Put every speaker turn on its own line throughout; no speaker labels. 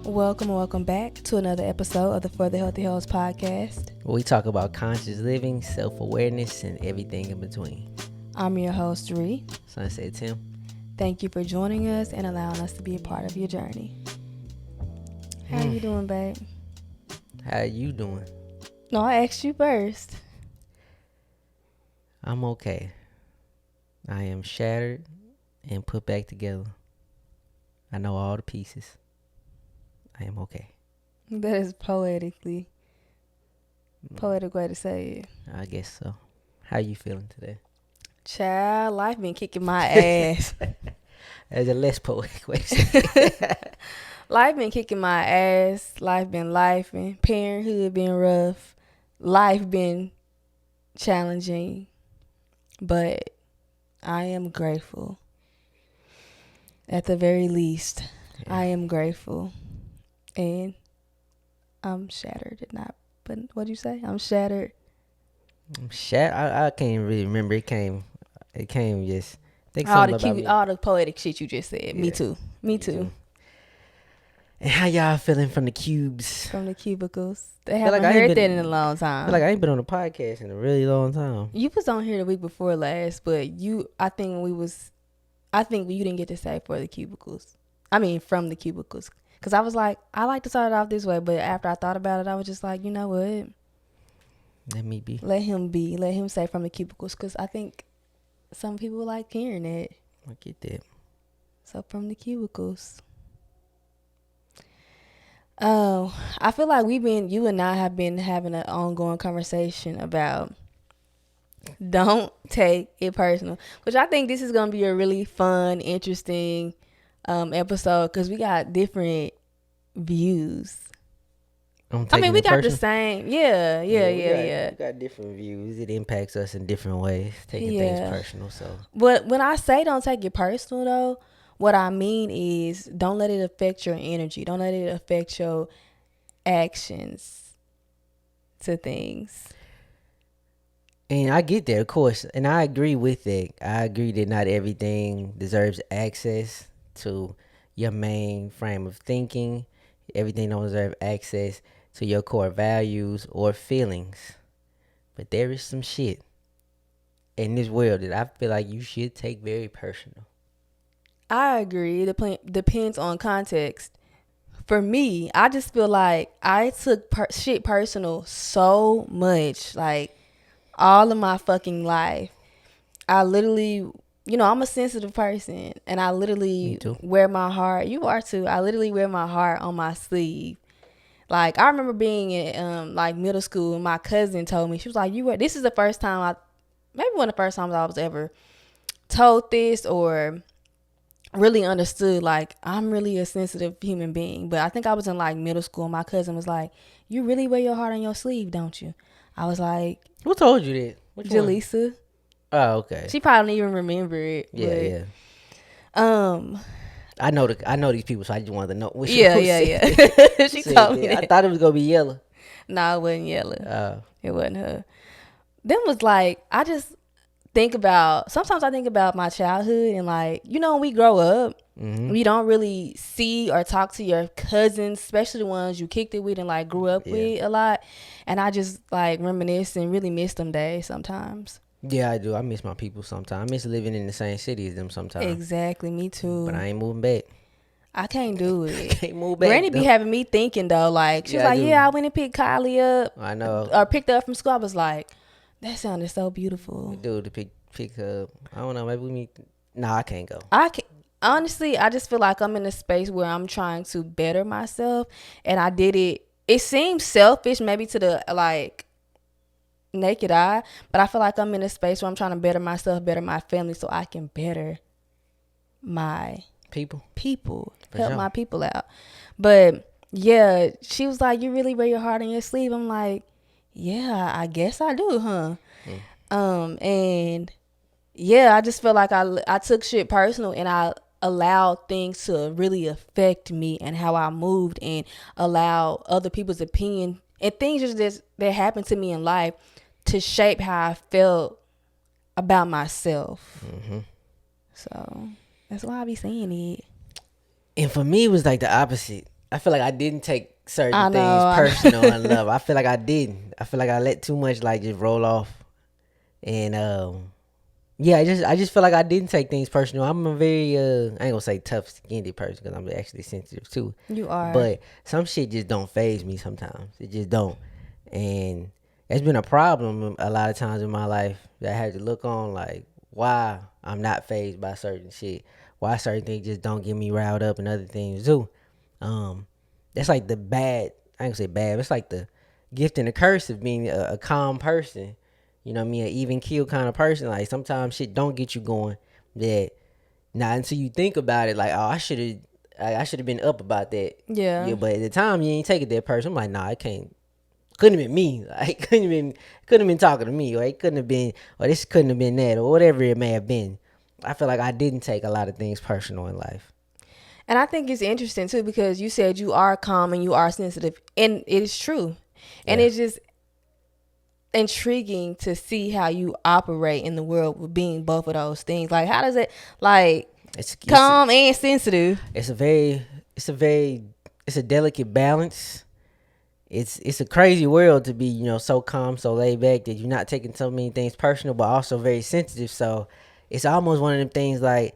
Welcome back to another episode of the For the Healthy Health podcast.
We talk about conscious living, self-awareness, and everything in between.
I'm your host, Ree.
Sunset Tim.
Thank you for joining us and allowing us to be a part of your journey. How you doing, babe?
How you doing?
No, I asked you first.
I'm okay. I am shattered and put back together. I know all the pieces. I am okay.
That is poetic way to say it.
I guess so. How you feeling today?
Child, life been kicking my ass.
That's a less poetic way to say it.
Life been kicking my ass. Life been lifing. Parenthood been rough. Life been challenging. But I am grateful. At the very least, I am grateful. And I'm shattered. But what'd you say? I'm shattered.
I can't really remember. It came just. Think
All the poetic shit you just said.
Yeah.
Me too.
And how y'all feeling from the cubes?
From the cubicles. They haven't heard that in a long time.
I feel like I ain't been on a podcast in a really long time.
You was on here the week before last, but I think you didn't get to say for the cubicles. I mean, from the cubicles. Because I was like, I like to start it off this way, but after I thought about it, I was just like, you know what?
Let me be.
Let him be. Let him say from the cubicles, because I think some people like hearing it.
I get that.
So from the cubicles. I feel like you and I have been having an ongoing conversation about don't take it personal, which I think this is going to be a really fun, interesting episode because we got different views. I mean, we got the same. Yeah.
We got different views. It impacts us in different ways, taking things personal. So,
but when I say don't take it personal, though, what I mean is don't let it affect your energy. Don't let it affect your actions to things.
And I get that, of course, and I agree with that. I agree that not everything deserves access to your main frame of thinking. Everything don't deserve access to your core values or feelings. But there is some shit in this world that I feel like you should take very personal.
I agree. It depends on context. For me, I just feel like I took shit personal so much, like all of my fucking life. I literally, I'm a sensitive person, and I literally wear my heart. You are too. I literally wear my heart on my sleeve. Like, I remember being in like middle school, and my cousin told me, she was like, this is the first time maybe one of the first times I was ever told this or really understood, like, I'm really a sensitive human being. But I think I was in like middle school. My cousin was like, you really wear your heart on your sleeve, don't you? I was like,
who told you that? Which
Jaleesa.
One? Oh, okay.
She probably didn't even remember it.
Yeah. I know these people, so I just wanted to know which
yeah. She told me that.
I thought it was gonna be Yella.
No, it wasn't Yella. It wasn't her. Then was like, sometimes I think about my childhood and like, when we grow up, we don't really see or talk to your cousins, especially the ones you kicked it with and like grew up with a lot. And I just like reminisce and really miss them days sometimes.
Yeah, I do. I miss my people sometimes. I miss living in the same city as them sometimes.
Exactly, me too.
But I ain't moving back.
I can't do it.
Can't move back.
Granny be having me thinking though, like she was like, I went and picked Kylie up.
I know.
Or picked her up from school. I was like, that sounded so beautiful.
Dude, to pick her up. I don't know. Maybe we meet. Nah, I can't go.
Honestly, I just feel like I'm in a space where I'm trying to better myself, and I did it. It seems selfish, maybe to the like naked eye, but I feel like I'm in a space where I'm trying to better myself, better my family, so I can better my people, help my people out. But yeah, she was like, "You really wear your heart on your sleeve." I'm like, "Yeah, I guess I do, huh?" And yeah, I just feel like I took shit personal and I allowed things to really affect me and how I moved and allow other people's opinion and things just that happened to me in life to shape how I felt about myself. So that's why I be saying it.
And for me, it was like the opposite. I feel like I didn't take
I
certain things
know.
personal in love. I feel like I didn't. I feel like I let too much like just roll off, and yeah, I just feel like I didn't take things personal. I'm a very I ain't gonna say tough skinned person because I'm actually sensitive too.
You are.
But some shit just don't phase me sometimes. It just don't, and it's been a problem a lot of times in my life that I had to look on like why I'm not phased by certain shit, why certain things just don't get me riled up and other things do. Um, that's like the bad. I ain't gonna say bad. But it's like the gift and the curse of being a calm person. You know what I mean? An even keel kind of person. Like sometimes shit don't get you going. That not until you think about it. Like oh, I should have been up about that.
Yeah.
Yeah, but at the time you ain't take it that person. I'm like nah, it can't. Couldn't have been me. Like couldn't have been talking to me. Or it couldn't have been. Or this couldn't have been that. Or whatever it may have been. I feel like I didn't take a lot of things personal in life.
And I think it's interesting too because you said you are calm and you are sensitive, and it is true. And
Yeah.
it's just intriguing to see how you operate in the world with being both of those things. Like, how does it like
It's
calm and sensitive?
it's a delicate balance. It's a crazy world to be, you know, so calm, so laid back that you're not taking so many things personal, but also very sensitive. So it's almost one of them things like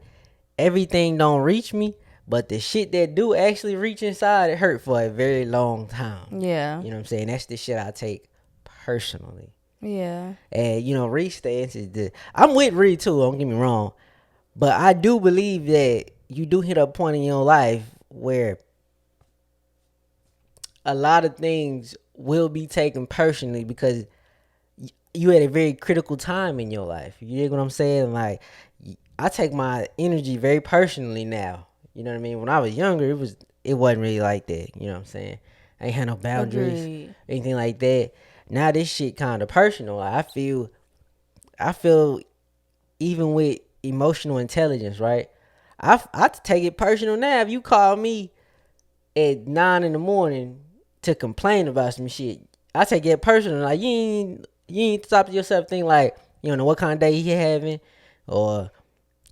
everything don't reach me, but the shit that do actually reach inside, it hurt for a very long time.
Yeah.
You know what I'm saying? That's the shit I take personally.
Yeah.
And you know, Reed's stance is the I'm with Reed too, don't get me wrong. But I do believe that you do hit a point in your life where a lot of things will be taken personally because you at a very critical time in your life. You dig what I'm saying? Like I take my energy very personally now. You know what I mean? When I was younger, it wasn't really like that. You know what I'm saying? I ain't had no boundaries,
Agreed.
anything like that. Now this shit kind of personal. I feel even with emotional intelligence, right? I take it personal now. If you call me at 9 in the morning to complain about some shit, I take it personal. Like you ain't stop yourself think like, you know what kind of day he having, or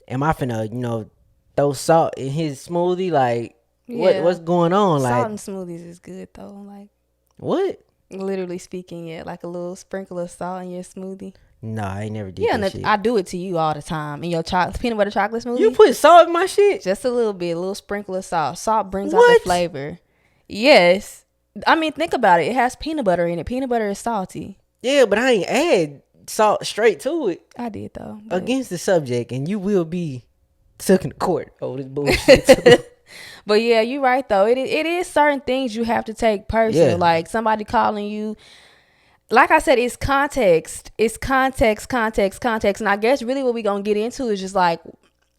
am I finna, you know, throw salt in his smoothie? Like
Yeah.
what's going on?
Salt
Like
and smoothies is good though. Like
what?
literally speaking, yeah, like a little sprinkle of salt in your smoothie.
No, I ain't never did
Yeah,
that
and
shit.
I do it to you all the time. In your peanut butter chocolate smoothie,
You put salt in my shit?
just a little bit, a little sprinkle of salt. Salt brings out
What?
the flavor. Yes. I mean, think about it. It has peanut butter in it. Peanut butter is salty.
Yeah, but I ain't add salt straight to it.
I did though. but-
Against the subject, and you will be took in court over this bullshit too.
But yeah, you're right though. It is certain things you have to take personal.
Yeah.
Like somebody calling you. Like I said, it's context. It's context. And I guess really what we gonna get into is just like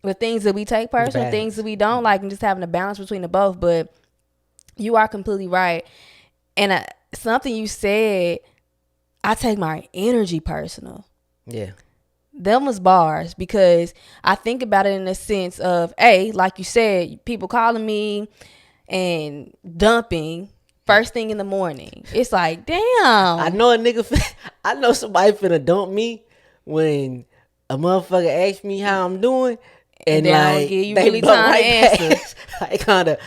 the things that we take personal,
balance.
things that we don't like, and just having a balance between the both. But you are completely right. And something you said, I take my energy personal.
Yeah.
Them was bars because I think about it in the sense of, like you said, people calling me and dumping first thing in the morning. It's like, damn.
I know a nigga. I know somebody finna dump me when a motherfucker asks me how I'm doing, and
they don't
like
give you
they
really
bump
time to answer.
past. Like kind of,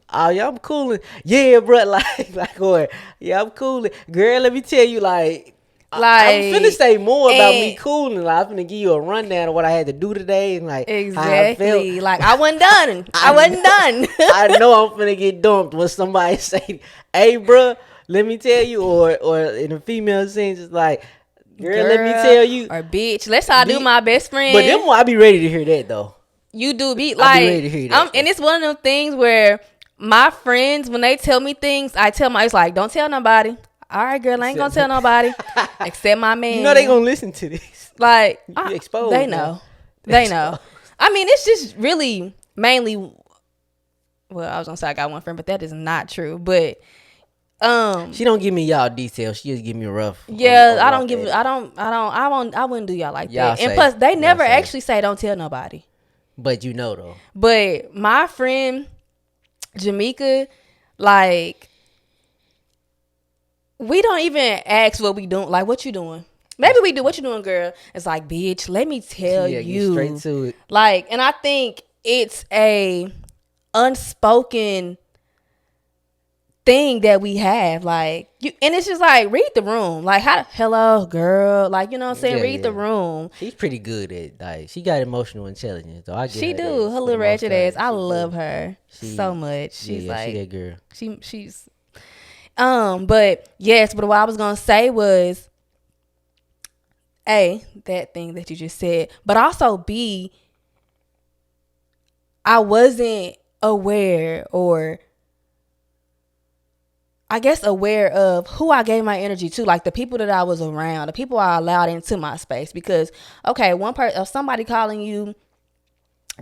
oh yeah, I'm cooling. Yeah, bro. Like, or yeah, I'm cooling. Girl, let me tell you, like. I'm finna say more about me cooling. Like, I'm finna give you a rundown of what I had to do today and like how I felt.
Exactly. Like I wasn't done. I wasn't done.
I know I'm finna get dumped when somebody say, "Hey, bro, let me tell you," or in a female sense, it's like, "Girl, let me tell you,"
or bitch. Let's how I do my best friend.
But them, I be ready to hear that though.
You do be
I
like,
be ready to hear that.
and it's one of them things where my friends, when they tell me things, I tell my, it's like, don't tell nobody. All right, girl, I ain't gonna tell nobody except my man.
You know they gonna listen to this.
Like,
You exposed.
they know. They know. I mean, it's just really mainly. Well, I was gonna say I got one friend, but that is not true. But
she don't give me y'all details. She just give me a rough.
yeah, I don't give. I wouldn't do y'all like
Y'all
that. And
say-
plus, they
y'all
never
say.
actually say don't tell nobody.
But you know though.
But my friend Jamaica, like, we don't even ask what we doing. Like, what you doing? Maybe we do. What you doing, girl? It's like, bitch, let me tell
Yeah,
you.
get straight to it.
Like, and I think it's a unspoken thing that we have. Like, you, and it's just like, read the room. Like, hello, girl. Like, you know what I'm saying?
Yeah,
Read the
yeah.
room.
She's pretty good at, like, she got emotional intelligence, though. I get
She
her
do.
that
Her
for the
little
most
ratchet ass.
part.
I
She
love
do.
her
She,
so much.
yeah,
She's
yeah, she
like,
that girl.
she's but yes, but what I was gonna say was A, that thing that you just said, but also B, I wasn't aware, or I guess aware of who I gave my energy to, like the people that I was around, the people I allowed into my space. Because okay, one person, of somebody calling you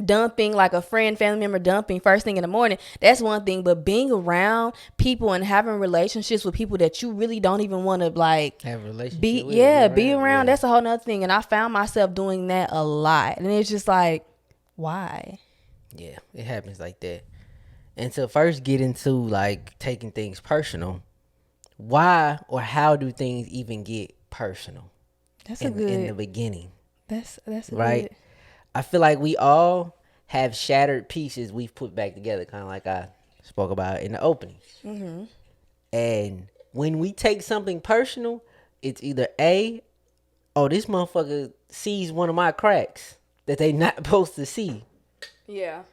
dumping, like a friend, family member dumping first thing in the morning, that's one thing. But being around people and having relationships with people that you really don't even want to like
Have a relationship
be,
with,
be around,
yeah.
that's a whole nother thing. And I found myself doing that a lot, and it's just like, why?
Yeah, it happens like that. And to first get into like taking things personal, why or how do things even get personal
That's
in the beginning,
that's a
right?
good.
I feel like we all have shattered pieces we've put back together, kind of like I spoke about in the opening.
Mm-hmm.
And when we take something personal, it's either A, oh, this motherfucker sees one of my cracks that they not supposed to see.
Yeah.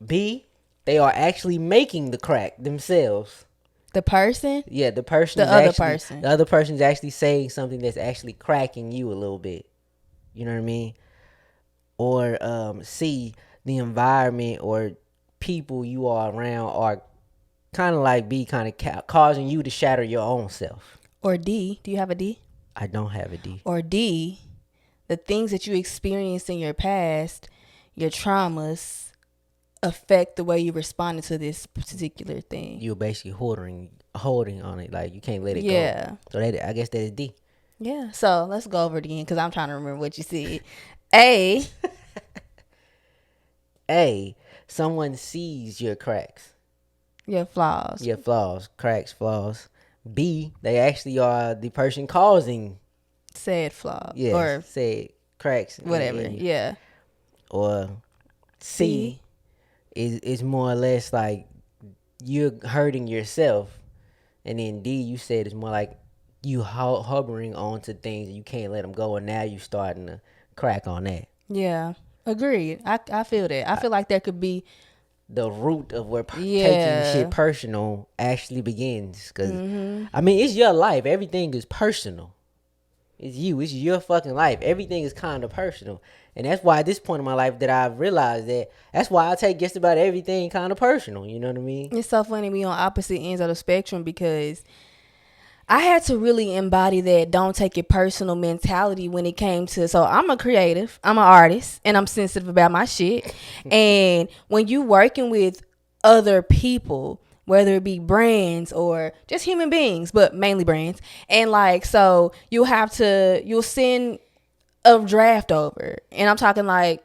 B, they are actually making the crack themselves.
The person.
Yeah, the person,
The other person.
the other person's actually saying something that's actually cracking you a little bit. You know what I mean? Or C, the environment or people you are around are kind of like causing you to shatter your own self.
Or D. Do you have a D?
I don't have a D.
Or D, the things that you experienced in your past, your traumas, affect the way you responded to this particular thing.
You're basically holding on it, like you can't let it
Yeah.
go. So that, I guess that is D.
Yeah. So let's go over it again, because I'm trying to remember what you said. A.
A, someone sees your cracks,
Your flaws.
your flaws, cracks, flaws. B, they actually are the person causing,
Said flaw.
yeah,
Or
say cracks,
whatever.
in you.
Yeah.
Or C, is more or less like you're hurting yourself, and then D, you said, it's more like you hovering onto things and you can't let them go, and now you starting to crack on that.
Yeah. Agreed. I feel that. I feel like there could be.
The root of where taking
Yeah.
shit personal actually begins. Because,
Mm-hmm.
I mean, it's your life. Everything is personal. It's you. It's your fucking life. Everything is kind of personal. And that's why at this point in my life that I've realized that's why I take just about everything kind of personal. You know what I mean?
It's so funny we on opposite ends of the spectrum, because I had to really embody that don't take it personal mentality when it came to, so I'm a creative, I'm an artist, and I'm sensitive about my shit. And when you working with other people, whether it be brands or just human beings, but mainly brands, and like, so you'll send a draft over, and I'm talking like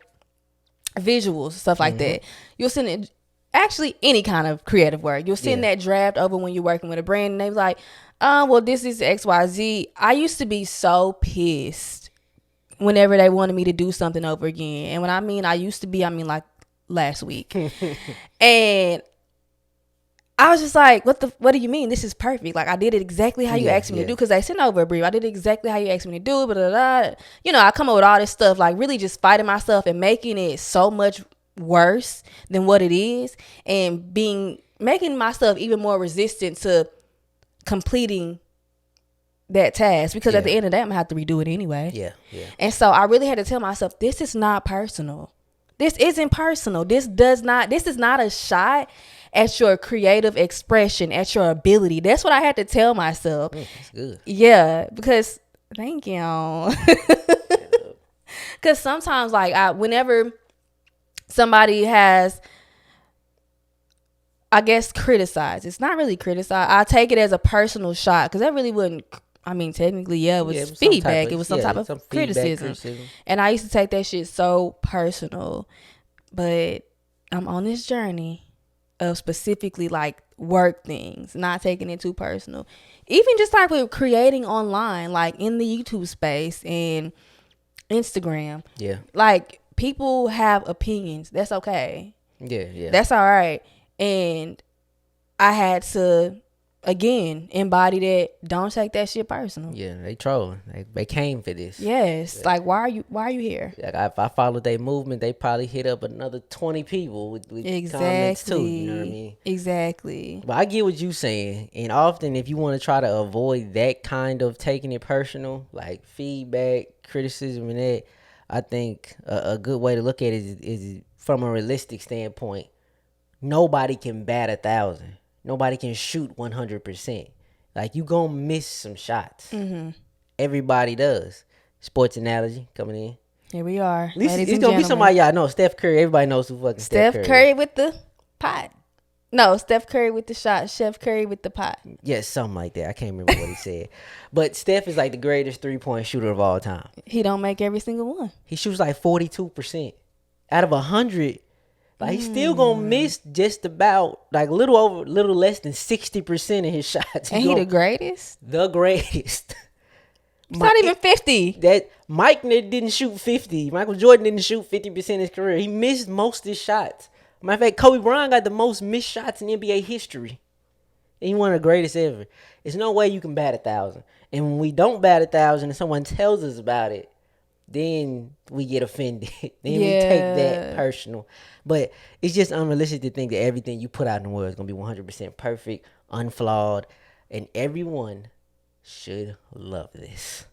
visuals, stuff like that. You'll send it, actually any kind of creative work. You'll send that draft over when you're working with a brand, and they're like, well, this is XYZ. I used to be so pissed whenever they wanted me to do something over again. And when I mean I used to be, I mean like last week. And I was just like, what do you mean? This is perfect. Like, I did it exactly how you asked me to do, because they sent over a brief. I did it exactly how you asked me to do it. Blah, blah, blah. You know, I come up with all this stuff, like really just fighting myself and making it so much worse than what it is, and making myself even more resistant to completing that task, because at the end of that I'm gonna have to redo it anyway.
Yeah.
And so I really had to tell myself, this is not personal. This isn't personal. This is not a shot at your creative expression, at your ability. That's what I had to tell myself.
That's good.
Yeah, because thank you. Because sometimes, like, whenever somebody has, I guess, criticized, it's not really criticized, I take it as a personal shot, because that really wouldn't, I mean, technically, it was feedback. It was some type of criticism. And I used to take that shit so personal. But I'm on this journey of specifically like work things, not taking it too personal. Even just like with creating online, like in the YouTube space and Instagram.
Yeah.
Like, people have opinions. That's okay.
Yeah.
That's all right. And I had to again embody that. Don't take that shit personal.
Yeah, they trolling. They came for this.
Yes, yeah. Like why are you here?
Like if I followed their movement, they probably hit up another 20 people with comments too. You know what I mean?
Exactly.
But I get what you saying, and often if you want to try to avoid that kind of taking it personal, like feedback, criticism, and that, I think a good way to look at it is from a realistic standpoint. Nobody can bat 1,000. Nobody can shoot 100%. Like, you gonna miss some shots.
Mm-hmm.
Everybody does. Sports analogy coming in.
Here we are.
At least it's gonna be somebody y'all know. Steph Curry. Everybody knows who fucking Steph Curry.
Steph Curry with the pot. No, Steph Curry with the shot. Chef Curry with the pot.
Yes, something like that. I can't remember what he said. But Steph is like the greatest 3-point shooter of all time.
He don't make every single one.
He shoots like 42% out of 100. Like, he's still gonna miss just about like little less than 60% of his shots.
And he the greatest?
The greatest.
It's not even 50.
That Mike didn't shoot 50. Michael Jordan didn't shoot 50% of his career. He missed most of his shots. Matter of fact, Kobe Bryant got the most missed shots in NBA history. And he's one of the greatest ever. There's no way you can bat 1,000. And when we don't bat 1,000 and someone tells us about it, then we get offended. Then we take that personal. But it's just unrealistic to think that everything you put out in the world is going to be 100% perfect, unflawed, and everyone should love this.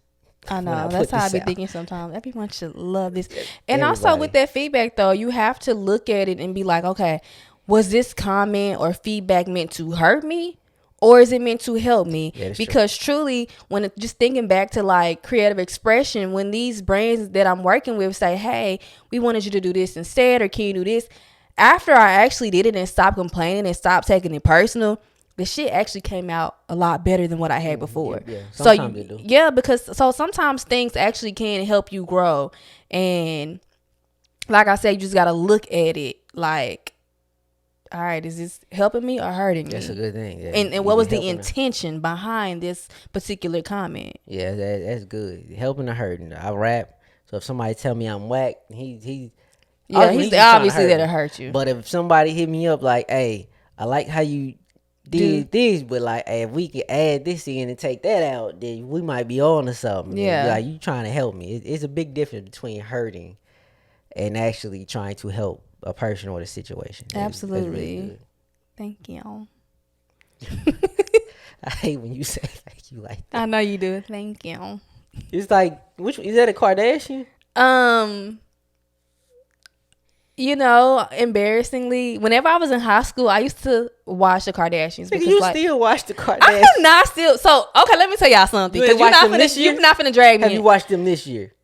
I know. That's how I be thinking sometimes. Everyone should love this. And also with that feedback, though, you have to look at it and be like, okay, was this comment or feedback meant to hurt me? Or is it meant to help me? Yeah, because truly, when just thinking back to like creative expression, when these brands that I'm working with say, hey, we wanted you to do this instead, or can you do this? After I actually did it and stopped complaining and stopped taking it personal, the shit actually came out a lot better than what I had before. Yeah, sometimes they do. Yeah, because sometimes things actually can help you grow. And like I said, you just got to look at it like, all right, is this helping me or hurting me?
That's a good thing. Yeah.
And what was the intention behind this particular comment?
Yeah, that's good. Helping or hurting. I rap, so if somebody tell me I'm whack, he's
obviously that'll hurt you.
But if somebody hit me up like, hey, I like how you did this, but like, hey, if we could add this in and take that out, then we might be on to something.
Yeah,
like you trying to help me. It's a big difference between hurting and actually trying to help a person or the situation.
Absolutely. Really thank you.
I hate when you say thank you like that.
I know you do. Thank you.
It's like, which is that a Kardashian?
You know, embarrassingly, whenever I was in high school, I used to watch the Kardashians.
Because you still watch the Kardashians?
I'm not still. So, okay, let me tell y'all something. Because you're not finna drag me.
Have you watched them this year?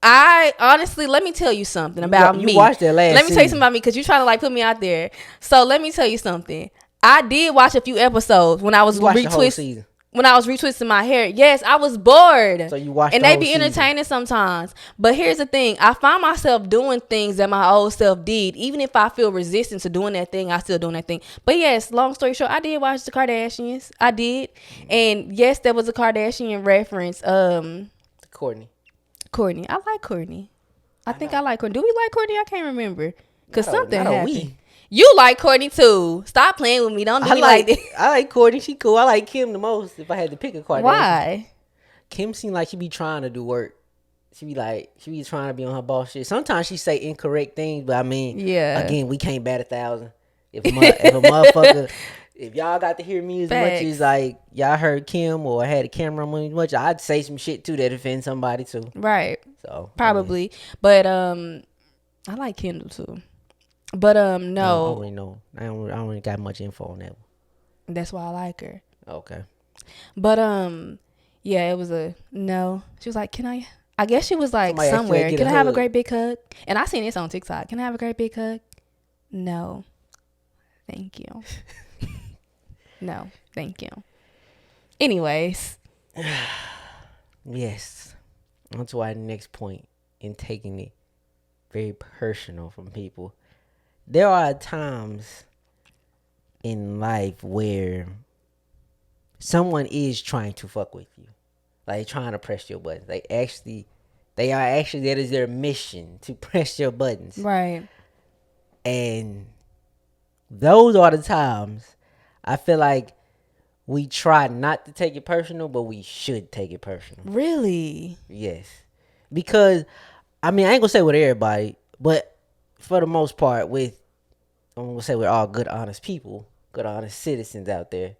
I honestly, let me tell you something about me.
You watched that last
Let me tell you something about me because you're trying to like put me out there. So let me tell you something. I did watch a few episodes when I was retwisting. When I was retwisting my hair. Yes, I was bored.
So you watched
and they be entertaining sometimes. But here's the thing. I find myself doing things that my old self did. Even if I feel resistance to doing that thing, I still doing that thing. But yes, long story short, I did watch the Kardashians. I did. And yes, there was a Kardashian reference. Kourtney. I like Kourtney. I think I like Kourtney. Do we like Kourtney? I can't remember. Because something happened. You like Kourtney too. Stop playing with me. Don't do me like that.
I like Kourtney. She cool. I like Kim the most if I had to pick a Kardashian.
Why?
Kim seemed like she be trying to do work. She be trying to be on her boss shit. Sometimes she say incorrect things, but I mean, again, we can't bat 1,000. If a motherfucker... If y'all got to hear me as much as like y'all heard Kim or had a camera on me as much, I'd say some shit too that offend somebody too.
Right. So probably. But I like Kendall too. But no.
I don't really got much info on that one.
That's why I like her.
Okay.
But yeah, it was a no. She was like, "Can I guess she was like somebody somewhere. Can I have a great big hug?" And I seen this on TikTok. Can I have a great big hug? No. Thank you. No, thank you. Anyways.
Yes. On to our next point in taking it very personal from people. There are times in life where someone is trying to fuck with you. Like trying to press your buttons. That is their mission, to press your buttons.
Right.
And those are the times I feel like we try not to take it personal, but we should take it personal.
Really?
Yes. Because, I mean, I ain't gonna say with everybody, but for the most part, I'm gonna say we're all good, honest people, good, honest citizens out there.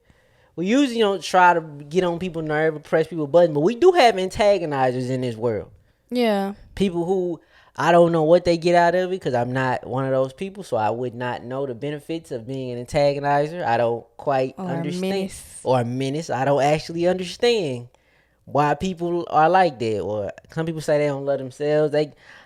We usually don't try to get on people's nerve or press people's buttons, but we do have antagonizers in this world.
Yeah.
People who I don't know what they get out of it because I'm not one of those people, so I would not know the benefits of being an antagonizer. I don't quite understand. Or a menace. I don't actually understand why people are like that. Or some people say they don't love themselves.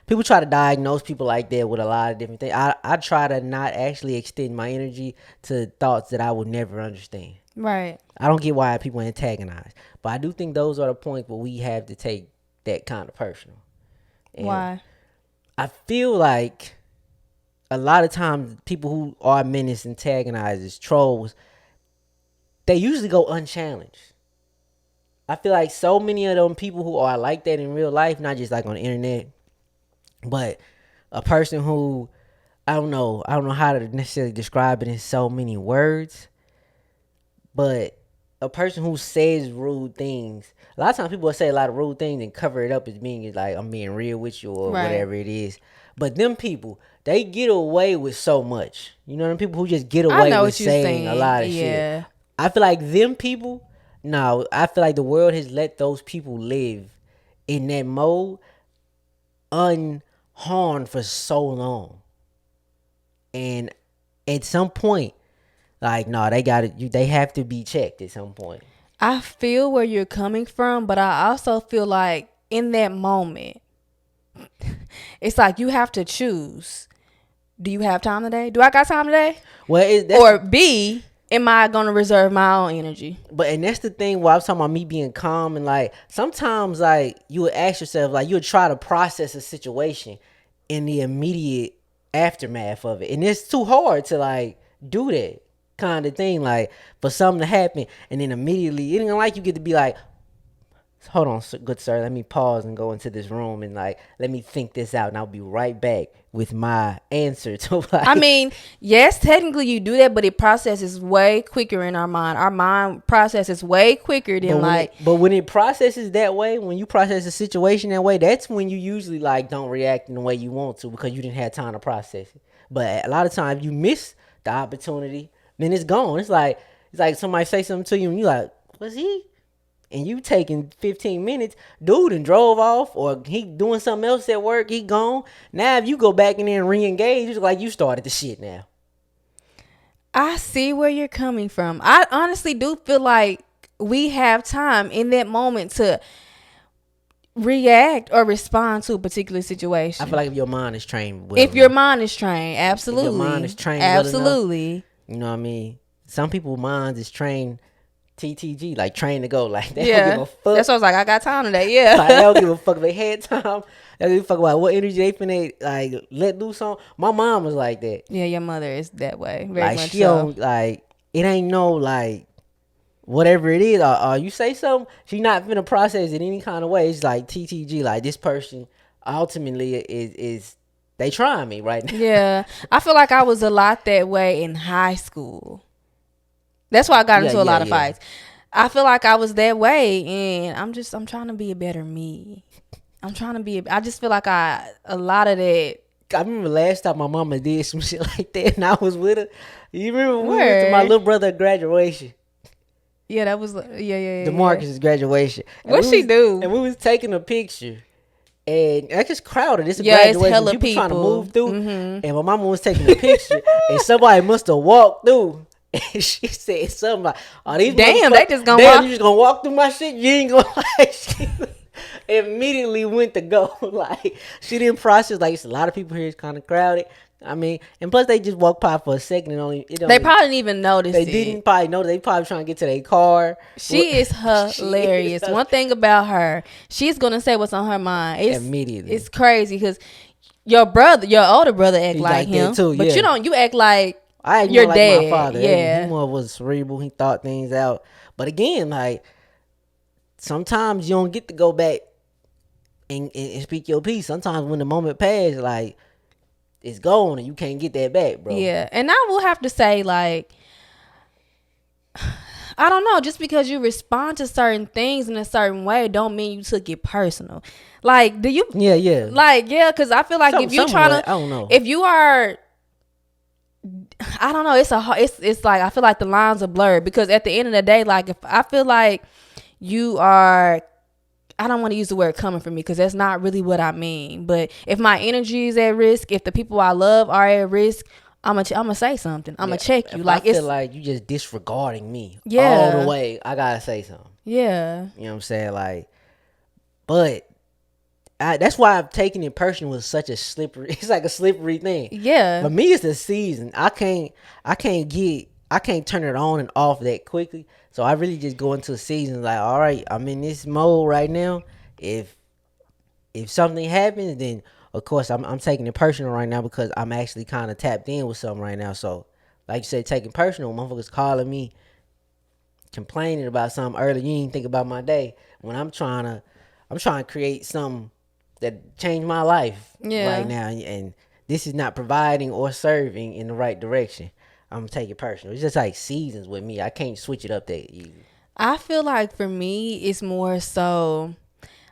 People try to diagnose people like that with a lot of different things. I try to not actually extend my energy to thoughts that I would never understand.
Right.
I don't get why people antagonize, but I do think those are the points where we have to take that kind of personal. And
why?
I feel like a lot of times people who are menace, antagonizers, trolls, they usually go unchallenged. I feel like so many of them people who are like that in real life, not just like on the internet, but a person who I don't know how to necessarily describe it in so many words, but a person who says rude things. A lot of times people will say a lot of rude things and cover it up as being like I'm being real with you or whatever it is. But them people, they get away with so much. You know them people who just get away with saying a lot of shit. I feel like them people, I feel like the world has let those people live in that mode unharmed for so long. And at some point, like, no, they have to be checked at some point.
I feel where you're coming from, but I also feel like in that moment, it's like you have to choose. Do you have time today? Do I got time today?
Well,
or B, am I going to reserve my own energy?
And that's the thing where I was talking about me being calm and like sometimes like you would ask yourself, like you would try to process a situation in the immediate aftermath of it. And it's too hard to like do that kind of thing, like for something to happen and then immediately it ain't like you get to be like, hold on, good sir, let me pause and go into this room and like let me think this out and I'll be right back with my answer to like,
I mean, yes, technically you do that, but it processes way quicker in our mind. Our mind processes way quicker than
but when it processes that way, when you process a situation that way, that's when you usually like don't react in the way you want to because you didn't have time to process it. But a lot of times you miss the opportunity, then it's gone. It's like somebody say something to you and you like, was he? And you taking 15 minutes, dude, and drove off, or he doing something else at work, he gone. Now if you go back in there and re-engage, it's like you started the shit now.
I see where you're coming from. I honestly do feel like we have time in that moment to react or respond to a particular situation.
I feel like if your mind is trained.
If your mind is trained, absolutely.
If your mind is trained
absolutely.
Enough, you know what I mean? Some people's minds is trained TTG, like trained to go. Like they don't give a fuck.
That's what I was like, I got time today, yeah.
Like, they don't give a fuck if they had time. They don't give a fuck about what energy they finna like let loose on. My mom was like that.
Yeah, your mother is that way. Very
like
much
she
so.
don't like it ain't no like whatever it is, you say something, she not finna process it any kind of way. It's like TTG, like this person ultimately is they trying me right now.
Yeah. I feel like I was a lot that way in high school. That's why I got into a lot of fights. I feel like I was that way and I'm trying to be a better me. I just feel like a lot of that.
I remember last time my mama did some shit like that and I was with her. You remember we went to my little brother's graduation?
Yeah, that was
DeMarcus' graduation.
What she do?
And we was taking a picture. And it's just crowded. It's a graduation.
It's hella
people trying to move through.
Mm-hmm.
And my mama was taking a picture and somebody must have walked through. And she said something like, "Oh, these
damn, they just gonna
walk. You just gonna walk through my shit? You ain't gonna like." She immediately went to go. Like she didn't process. Like it's a lot of people here. It's kind of crowded. I mean, and plus they just walked by for a second and
they probably didn't even notice.
They didn't probably know. They probably trying to get to their car.
She is hilarious. One thing about her, she's gonna say what's on her mind.
Immediately,
it's crazy because your older brother, act like him
too,
but you act like.
I ain't
your
like
dad,
my father.
Yeah.
He more was cerebral. He thought things out. But again, like sometimes you don't get to go back and speak your piece. Sometimes when the moment passes, like it's gone and you can't get that back, bro.
Yeah, and I will have to say, like, I don't know. Just because you respond to certain things in a certain way, don't mean you took it personal. Like, do you?
Yeah.
Like, yeah, because I feel like if you trying
I
to,
don't know.
if you are, I don't know. It's like I feel like the lines are blurred because at the end of the day, like if I feel like you are, I don't want to use the word coming for me because that's not really what I mean. But if my energy is at risk, if the people I love are at risk, I'm gonna say something. I'm gonna check you.
If
Like
I feel
it's
like you just disregarding me all the
yeah,
way, I gotta say something.
yeah,
You know what I'm saying? Like, but that's why I'm taking it personal was such a slippery. It's like a slippery thing.
yeah.
For me, it's the season. I can't turn it on and off that quickly. So I really just go into a season like, all right, I'm in this mode right now. If something happens, then of course I'm taking it personal right now because I'm actually kind of tapped in with something right now. So, like you said, taking personal, motherfuckers calling me, complaining about something earlier. You didn't think about my day when I'm trying to create something that change my life
Yeah.
right now, and this is not providing or serving in the right direction. I'm gonna take it personal. It's just like seasons with me. I can't switch it up that easy.
I feel like for me, it's more so.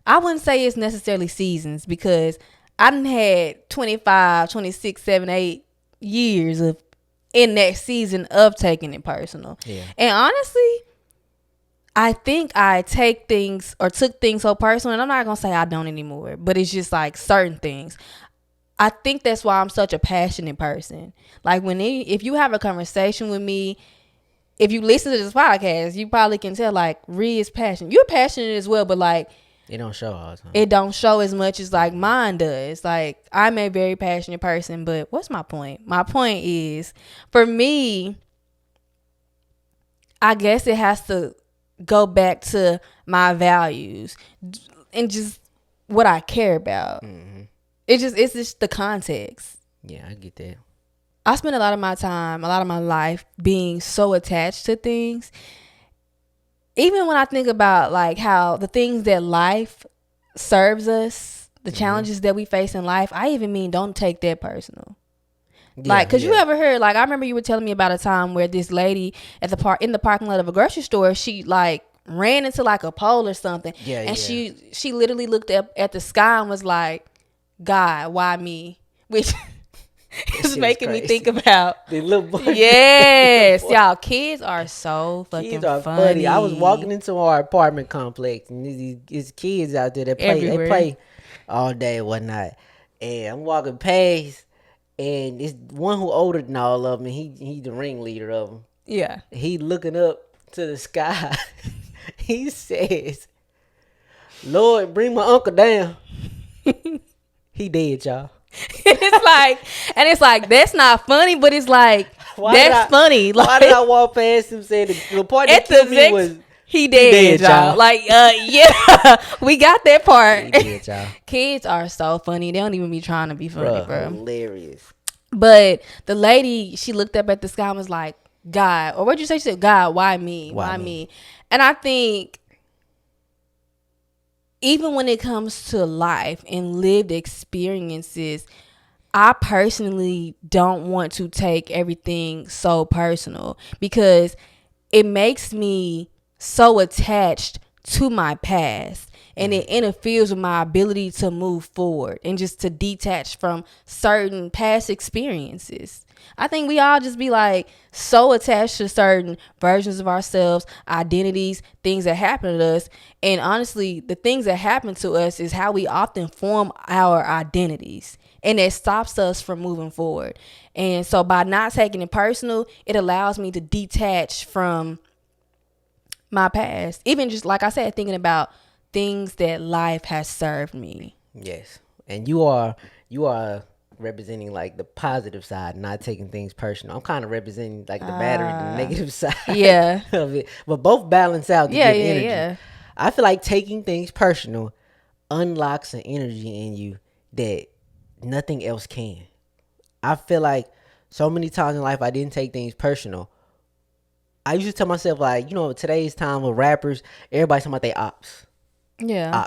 I wouldn't say it's necessarily seasons because I done had 25, 26, 7, 8 years of in that season of taking it personal.
Yeah.
And honestly, I think I take things or took things so personal, and I'm not gonna say I don't anymore, but it's just like certain things. I think that's why I'm such a passionate person. Like if you have a conversation with me, if you listen to this podcast, you probably can tell like Ree is passionate. You're passionate as well, but like
It don't show all the time.
it don't show as much as like mine does. Like I'm a very passionate person, but what's my point? My point is for me, I guess it has to go back to my values and just what I care about.
Mm-hmm.
It's just the context.
Yeah, I get that.
I spend a lot of my time, a lot of my life being so attached to things. Even when I think about like how the things that life serves us, the challenges that we face in life, I even mean don't take that personal. Like, cause you ever heard, like, I remember you were telling me about a time where this lady at the in the parking lot of a grocery store, she like ran into like a pole or something. And she literally looked up at the sky and was like, God, why me? Which is making me think about
the little boy.
Yes, y'all, kids are so fucking
Kids are
funny.
I was walking into our apartment complex and these kids out there that play
Everywhere.
they play all day and whatnot. And I'm walking past and it's one who older than all of them, and he the ringleader of them.
Yeah.
He looking up to the sky. He says, Lord, bring my uncle down. He dead, y'all.
it's like that's not funny, but it's like that's funny. Like,
why did I walk past him saying the part that killed me was
he dead, y'all. Like, yeah, we got that part.
He dead, y'all.
Kids are so funny. They don't even be trying to be funny, bro.
Hilarious.
But the lady, she looked up at the sky and was like, God, or what'd you say? She said, God, why me? Why me? And I think even when it comes to life and lived experiences, I personally don't want to take everything so personal because it makes me so attached to my past and it interferes with my ability to move forward and just to detach from certain past experiences. I think we all just be like so attached to certain versions of ourselves, identities, things that happen to us. And honestly, the things that happen to us is how we often form our identities. And it stops us from moving forward. And so by not taking it personal, it allows me to detach from my past. Even just like I said, thinking about things that life has served me.
Yes. And you are representing like the positive side, not taking things personal. I'm kind of representing like the battery, the negative side of it. But both balance out to give energy. Yeah. I feel like taking things personal unlocks an energy in you that nothing else can. I feel like so many times in life I didn't take things personal. I used to tell myself like, today's time with rappers, everybody's talking about they ops.
Yeah.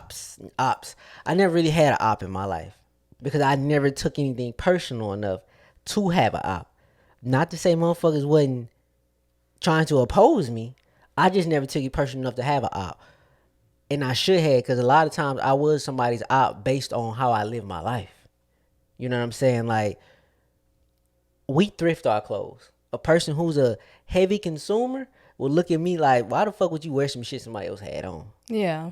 Ops. I never really had an op in my life because I never took anything personal enough to have an op. Not to say motherfuckers wasn't trying to oppose me. I just never took it personal enough to have an op. And I should have, because a lot of times I was somebody's op based on how I live my life. You know what I'm saying? Like, we thrift our clothes. A person who's a heavy consumer will look at me like, why the fuck would you wear some shit somebody else had on?
Yeah.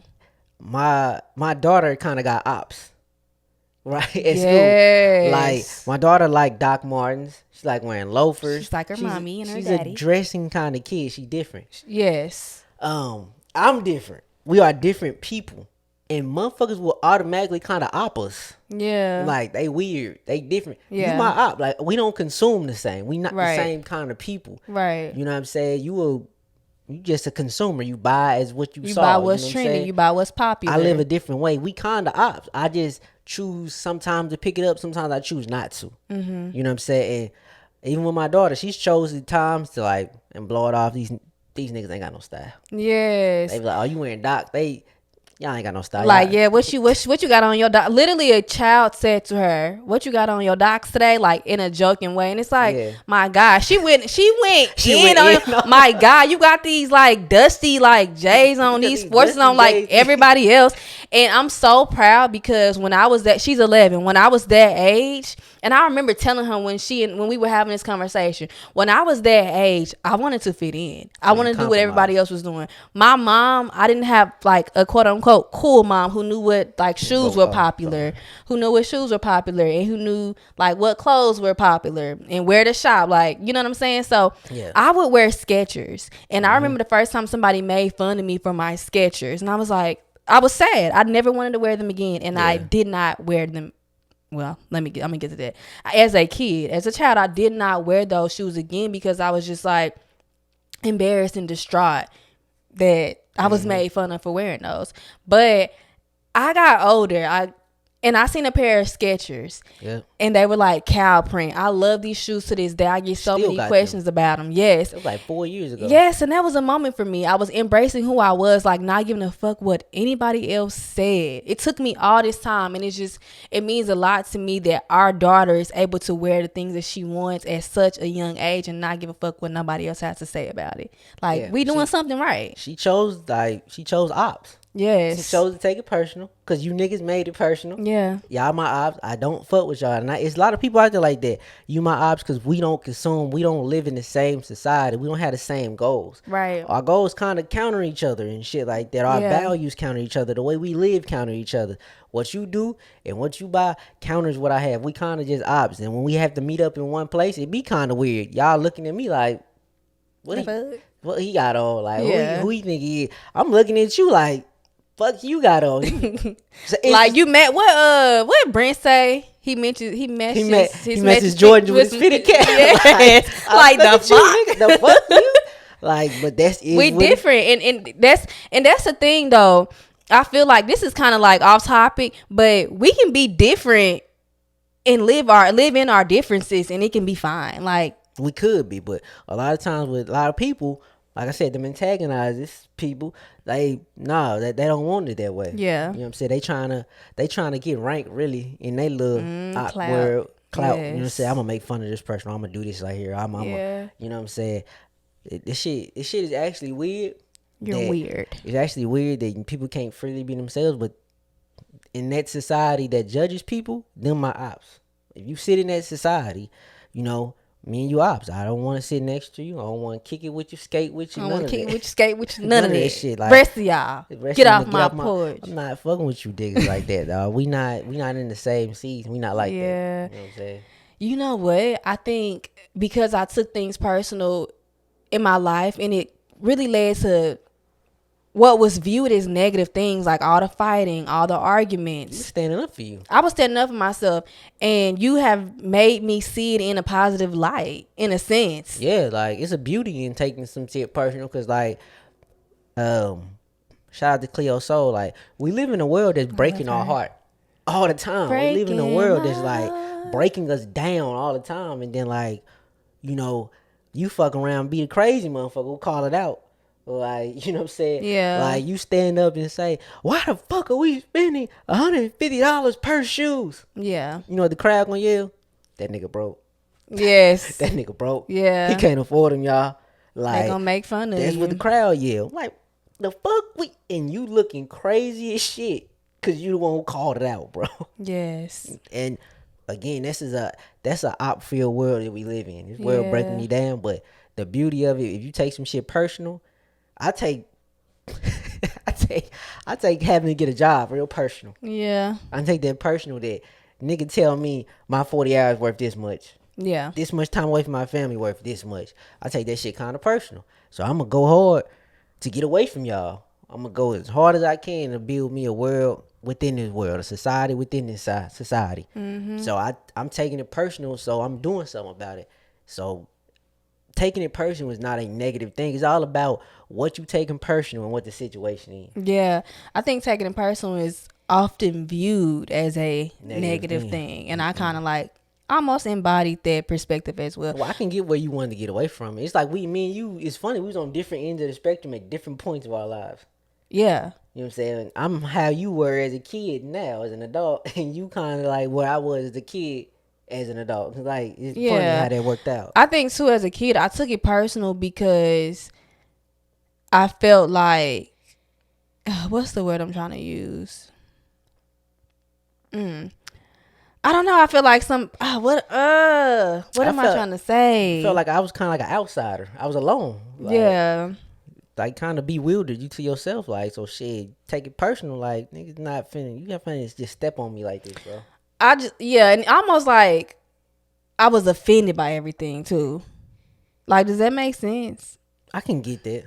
My daughter kind of got ops, right? At
Yes.
school. Like, my daughter like Doc Martens. She like wearing loafers.
She's like her mommy and her
she's
daddy.
a dressing kind of kid. She different.
Yes.
I'm different. We are different people. And motherfuckers will automatically kind of op us.
Yeah.
Like, they weird. They different.
Yeah.
You my op. Like, we don't consume the same. We not
Right.
the same kind of people.
Right.
You know what I'm saying? You just a consumer. You buy as what you saw.
buy what's
you know what I'm
trending.
saying?
You buy what's popular.
I live a different way. We kind of ops. I just choose sometimes to pick it up. Sometimes I choose not to. Mm-hmm. You know what I'm saying? And even with my daughter, she's chosen times to like and blow it off. These niggas ain't got no style.
Yes.
They be like, oh, you wearing Doc? Y'all ain't got no style.
Like,
Y'all-
yeah, what you got on your doc? Literally, a child said to her, "What you got on your docs today?" Like in a joking way, and it's like,
Yeah.
my God, she went
She
in
went
on
in on-
my God, you got these like dusty like J's on,
got
these
these
forces
dusty
on like
J's.
everybody else, and I'm so proud because when I was that, she's 11. When I was that age, and I remember telling her when we were having this conversation, when I was that age, I wanted to fit in. I wanted to do what
compromise.
everybody else was doing. My mom, I didn't have like a quote unquote cool mom who knew what like shoes were popular, who knew what shoes were popular, and who knew like what clothes were popular and where to shop. Like, you know what I'm saying? So
Yeah.
I would wear Skechers, and I remember the first time somebody made fun of me for my Skechers, and I was like, I was sad. I never wanted to wear them again, and I did not wear them. Well, I'm gonna get to that. As a kid, as a child, I did not wear those shoes again because I was just like embarrassed and distraught that I was made fun of for wearing those. But I got older. I seen a pair of Skechers,
Yeah.
and they were like cow print. I love these shoes to this day. I get so
Still
many
got
questions about them. Yes.
It was like 4 years ago.
Yes, and that was a moment for me. I was embracing who I was, like not giving a fuck what anybody else said. It took me all this time, and it means a lot to me that our daughter is able to wear the things that she wants at such a young age and not give a fuck what nobody else has to say about it. Like,
Yeah,
we doing something right.
She chose ops. She
Yes.
chose to take it personal because you niggas made it personal.
Yeah.
Y'all my ops. I don't fuck with y'all. And it's a lot of people out there like that. You my ops because we don't consume. We don't live in the same society. We don't have the same goals.
Right.
Our goals kind of counter each other and shit like that. Our
Yeah.
values counter each other. The way we live counter each other. What you do and what you buy counters what I have. We kind of just ops. And when we have to meet up in one place, it be kind of weird. Y'all looking at me like, what he got on? Like,
Yeah.
who he think he is? I'm looking at you like, fuck you got on. So
Like you met what Brent say? He matched
his Jordan with his fitted cap.
Yes. Like the fuck.
The fuck you? Like, but that's it.
We different, and that's the thing though. I feel like this is kind of like off topic, but we can be different and live in our differences, and it can be fine. Like,
we could be, but a lot of times with a lot of people, like I said, them antagonizes people. They don't want it that way.
Yeah.
You know what I'm saying? They trying to get ranked really in their little
clout.
world. Clout. You know what I'm
Yes.
saying? I'm gonna make fun of this person. I'm gonna do this right here.
Yeah.
You know what I'm saying? This shit is actually weird.
You're weird.
It's actually weird that people can't freely be themselves, but in that society that judges people, them my ops. If you sit in that society, you know, me and you ops. I don't want to sit next to you. I don't want to kick it with you, skate with you.
I
None
want
of
to kick
that.
with you, skate with you. None of that
shit. Like,
rest of y'all,
the rest
get
of
off
them,
my porch.
I'm not fucking with you niggas like that, dog. We not in the same season. We not like that.
Yeah.
You know what I'm saying?
You know what? I think because I took things personal in my life, and it really led to what was viewed as negative things, like all the fighting, all the
You
arguments.
standing up for you.
I was standing up for myself, and you have made me see it in a positive light, in a sense.
Yeah, like it's a beauty in taking some shit personal, cause like, shout out to Cleo Soul. Like, we live in a world that's breaking our heart all the time. We live in a world that's like breaking us down all the time, and then like, you know, you fuck around, be the crazy motherfucker who call it out. Like, you know what I'm saying?
Yeah.
Like, you stand up and say, why the fuck are we spending $150 per shoes?
Yeah.
You know what the crowd gonna yell? That nigga broke.
Yes.
That nigga broke.
Yeah.
He can't afford them, y'all. Like
gonna make fun of
that's
you.
what the crowd yell. Like the fuck and you looking crazy as shit because you the one who called it out, bro.
Yes.
And again, that's a op field world that we live in. This world breaking
Yeah.
me down, but the beauty of it, if you take some shit personal, I take I take I take having to get a job real personal.
Yeah.
I take that personal that nigga tell me my 40 hours worth this much.
Yeah.
This much time away from my family worth this much. I take that shit kind of personal. So I'm gonna go hard to get away from y'all. I'm gonna go as hard as I can to build me a world within this world, a society within this society. So I'm taking it personal. So I'm doing something about it. So taking it personal is not a negative thing. It's all about what you taking personal and what the situation is.
Yeah. I think taking it personal is often viewed as a negative
thing.
thing. And I kind of like almost embodied that perspective as well.
Well, I can get where you wanted to get away from. It's like me and you, it's funny, we was on different ends of the spectrum at different points of our lives.
Yeah.
You know what I'm saying? I'm how you were as a kid now as an adult, and you kind of like where I was as a kid as an adult. Like, it's funny how that worked out.
I think too, as a kid, I took it personal because I felt like, what's the word I'm trying to use? I don't know. I feel like what am I trying to say?
I felt like I was kind of like an outsider. I was alone. Like,
Yeah.
Like kind of bewildered you to yourself. Like, so shit, take it personal. Like, niggas not finna, you got finna just step on me like this, bro.
And almost like I was offended by everything too. Like, does that make sense?
I can get that.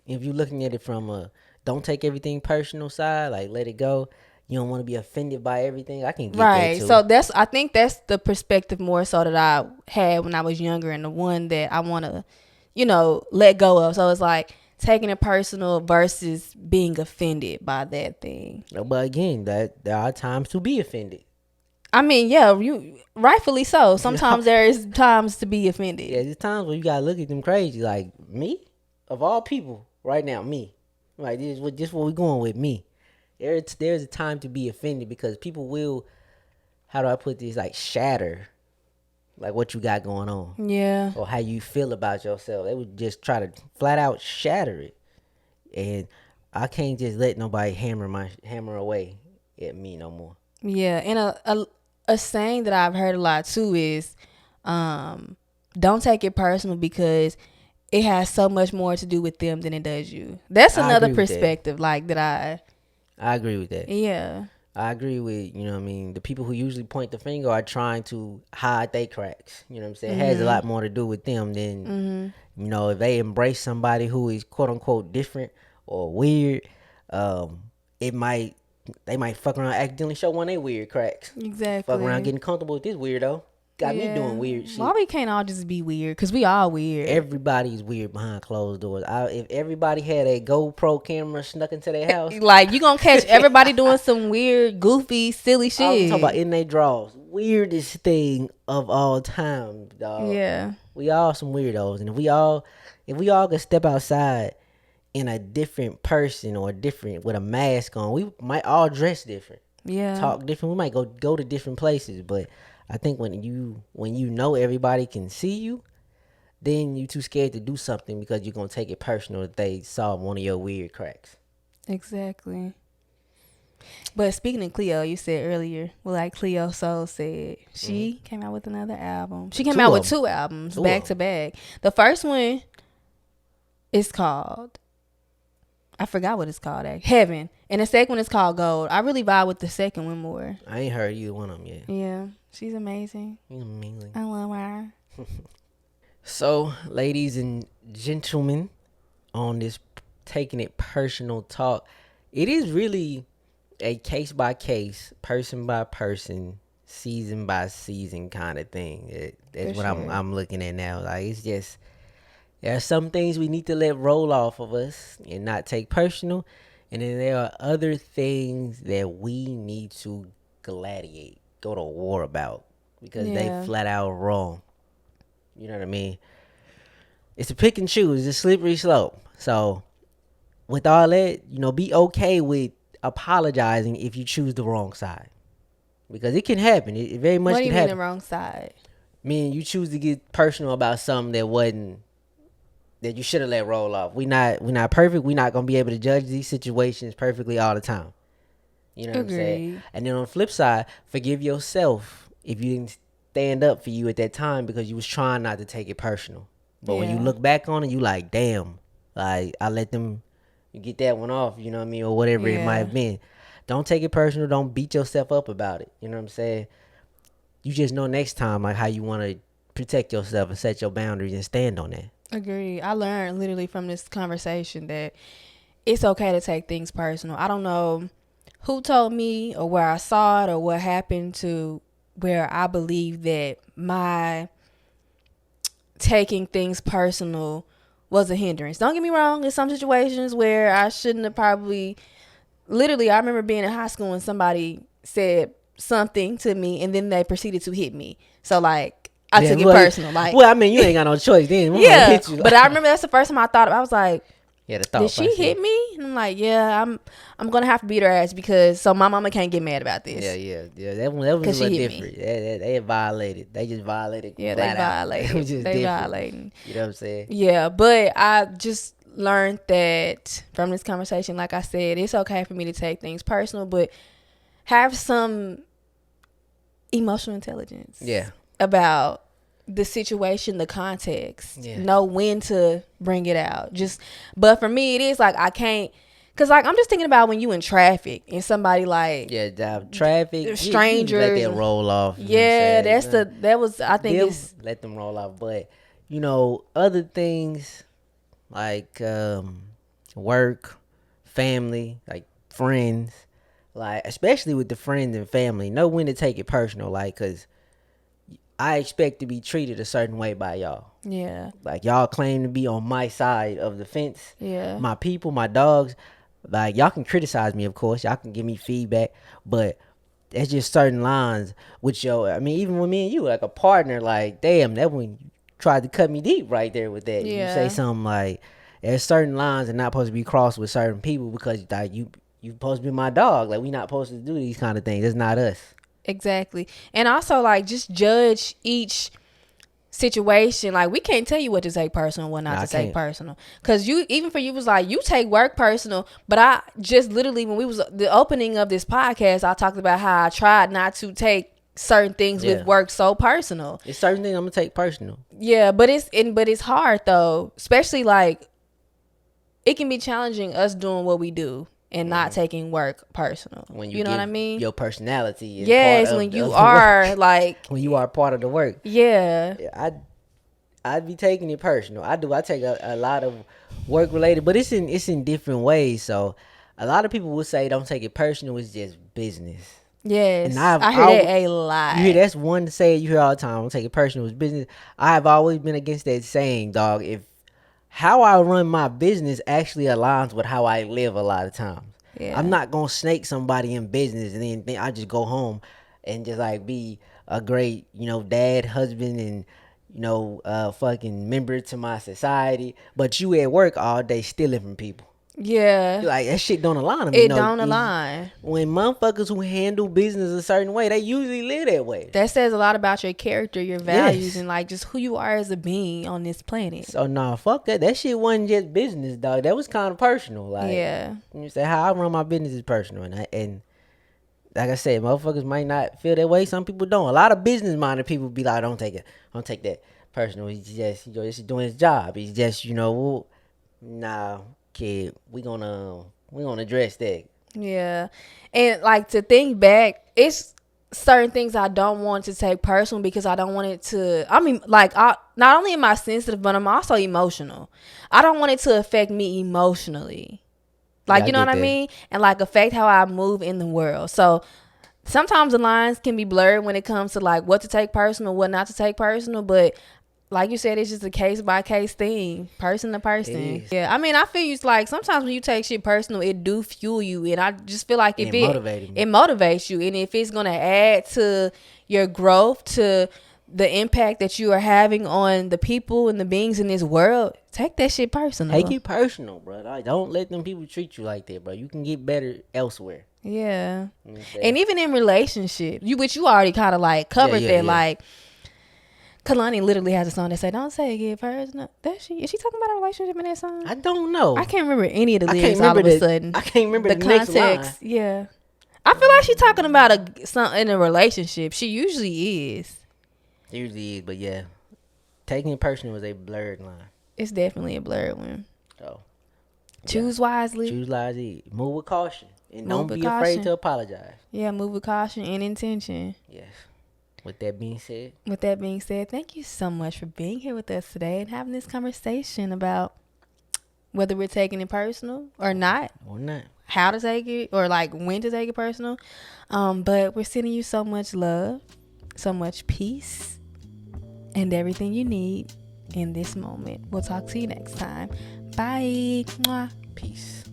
If you're looking at it from a don't take everything personal side, like let it go. You don't want to be offended by everything. I can get that too.
So I think that's the perspective more so that I had when I was younger, and the one that I want to, let go of. So it's like taking it personal versus being offended by that thing.
But again, that there are times to be offended.
I mean, yeah, you rightfully so. Sometimes there is times to be offended.
Yeah, there's times where you gotta look at them crazy. Like me, of all people, right now, me. Like this is what we going with, me. There's a time to be offended because people will, how do I put this, like shatter like what you got going on.
Yeah.
Or how you feel about yourself. They would just try to flat out shatter it. And I can't just let nobody hammer away at me no more.
Yeah. And a saying that I've heard a lot too is don't take it personal because it has so much more to do with them than it does you. That's another perspective that
I agree with that.
Yeah.
I agree with, the people who usually point the finger are trying to hide their cracks. You know what I'm saying? It has a lot more to do with them than, if they embrace somebody who is quote unquote different or weird, they might fuck around accidentally show one of their weird cracks.
Exactly.
Fuck around getting comfortable with this weirdo. Got me doing weird shit.
Why we can't all just be weird? Because we all weird.
Everybody's weird behind closed doors. If everybody had a GoPro camera snuck into their house.
Like, you gonna catch everybody doing some weird, goofy, silly shit.
I'm talking about in their drawers. Weirdest thing of all time, dog.
Yeah.
We all some weirdos. And if we all could step outside in a different person or different with a mask on, we might all dress different.
Yeah.
Talk different. We might go to different places, but I think when you know everybody can see you, then you too scared to do something because you're gonna take it personal that they saw one of your weird cracks.
Exactly. But speaking of Cleo, you said earlier, Cleo Soul said, she came out with another album. She came out with 2 albums back to back. The first one is called, I forgot what it's called, Heaven. And the second one is called Gold. I really vibe with the second one more.
I ain't heard either one of them yet.
Yeah, she's amazing.
Amazing.
I love her.
So, ladies and gentlemen, on this Taking It Personal talk, it is really a case by case, person by person, season by season kind of thing. That's what I'm looking at now. Like, it's just, there are some things we need to let roll off of us and not take personal. And then there are other things that we need to gladiate, go to war about because they flat out wrong. You know what I mean? It's a pick and choose. It's a slippery slope. So with all that, be okay with apologizing if you choose the wrong side. Because it can happen. It very much can happen.
What do you mean the wrong side?
Meaning you choose to get personal about something that wasn't that you should have let roll off. We not perfect. We not gonna be able to judge these situations perfectly all the time. You know what I'm saying?
Agreed.
And then on the flip side, forgive yourself if you didn't stand up for you at that time because you was trying not to take it personal. But when you
Yeah.
look back on it, you like, damn, like I let them get that one off, you know what I mean, or whatever it might
Yeah.
have been. Don't take it personal. Don't beat yourself up about it. You know what I'm saying? You just know next time like how you want to protect yourself and set your boundaries and stand on that.
Agreed. I learned literally from this conversation that it's okay to take things personal. I don't know who told me or where I saw it or what happened to where I believe that my taking things personal was a hindrance. Don't get me wrong, there's some situations where I shouldn't have probably literally I remember being in high school and somebody said something to me and then they proceeded to hit me. So like I took it personal. Like
well, I mean, you ain't got no choice then.
yeah,
Hit you,
but I remember that's the first time I thought I was like,
yeah, the thought
did she
process.
hit me? And I'm like, yeah, I'm gonna have to beat her ass because so my mama can't get mad about this.
Yeah. That was a
'Cause she
little
hit me.
different. They violated. They just violated.
Yeah, they
flat out.
violated.
It was just
They
different.
violating.
You know what I'm saying?
Yeah, but I just learned that from this conversation, like I said, it's okay for me to take things personal, but have some emotional intelligence.
Yeah.
About the situation, the context.
Yeah.
Know when to bring it out. But for me, it is like I can't. Cause like I'm just thinking about when you in traffic and somebody like
traffic,
strangers,
let them roll off.
Yeah, that was I think it's
let them roll off. But you know, other things like work, family, like friends, like especially with the friends and family, know when to take it personal. Like, cause I expect to be treated a certain way by y'all.
Yeah.
Like y'all claim to be on my side of the fence.
Yeah.
My people, my dogs. Like y'all can criticize me, of course. Y'all can give me feedback, but there's just certain lines with your. I mean, even with me and you, like a partner, like damn, that when you tried to cut me deep right there with that.
Yeah.
You say something like, there's certain lines that not supposed to be crossed with certain people because like you supposed to be my dog. Like we not supposed to do these kind of things. It's not us.
Exactly. And also like just judge each situation. Like we can't tell you what to take personal, what not to take personal. Cause you even for you was like you take work personal, but I just literally when we was the opening of this podcast, I talked about how I tried not to take certain things with work so personal.
It's certain things I'm gonna take personal.
Yeah, but it's hard though, especially like it can be challenging us doing what we do and not taking work personal.
When
you know what I mean?
Your personality is
yes, when you are like
when you are part of the work.
Yeah.
I'd be taking it personal. I take a lot of work related, but it's in different ways. So a lot of people will say don't take it personal, it's just business.
Yes.
And
I hear that a lot.
You hear that's one say you hear all the time, don't take it personal, it's business. I have always been against that saying, dog. If how I run my business actually aligns with how I live a lot of times.
Yeah.
I'm not gonna snake somebody in business and then I just go home and just like be a great, dad, husband, and fucking member to my society. But you at work all day stealing from people.
Yeah.
Like that shit don't align to me.
It don't align.
When motherfuckers who handle business a certain way, they usually live that way.
That says a lot about your character, your values, and like just who you are as a being on this planet.
So nah, fuck that. That shit wasn't just business, dog. That was kind of personal. Like,
yeah.
You say how I run my business is personal, and like I said, motherfuckers might not feel that way. Some people don't. A lot of business minded people be like, don't take that personal. He's just just doing his job. He's just nah. Kid, we gonna address that.
Yeah, and like to think back, it's certain things I don't want to take personal because I don't want it to. I mean, like not only am I sensitive, but I'm also emotional. I don't want it to affect me emotionally, like you know what I mean, and like affect how I move in the world. So sometimes the lines can be blurred when it comes to like what to take personal, what not to take personal, but. Like you said, it's just a case by case thing, person to person. Yeah, I mean, I feel you. Like sometimes when you take shit personal, it do fuel you, and I just feel like if it motivates you, and if it's gonna add to your growth, to the impact that you are having on the people and the beings in this world, take that shit personal.
Take it personal, bro. Like, don't let them people treat you like that, bro. You can get better elsewhere.
Yeah, and even in relationships, which you already kind of like covered that, like. Kalani literally has a song that say, "Don't take it personal." Is she talking about a relationship in that song?
I don't know.
I can't remember any of the lyrics all of a sudden.
I can't remember the next
context.
line.
Yeah, I feel like she's talking about something in a relationship. She usually is.
Usually is, but yeah, taking it personal was a blurred line.
It's definitely a blurred one.
So
choose wisely.
Choose wisely. Move with caution, and
Move
don't
with
be
caution.
afraid to apologize.
Yeah, move with caution and intention.
Yes. With that being said,
thank you so much for being here with us today and having this conversation about whether we're taking it personal or not.
Or not.
How to take it, or like when to take it personal. But we're sending you so much love, so much peace, and everything you need in this moment. We'll talk to you next time. Bye. Mwah.
Peace.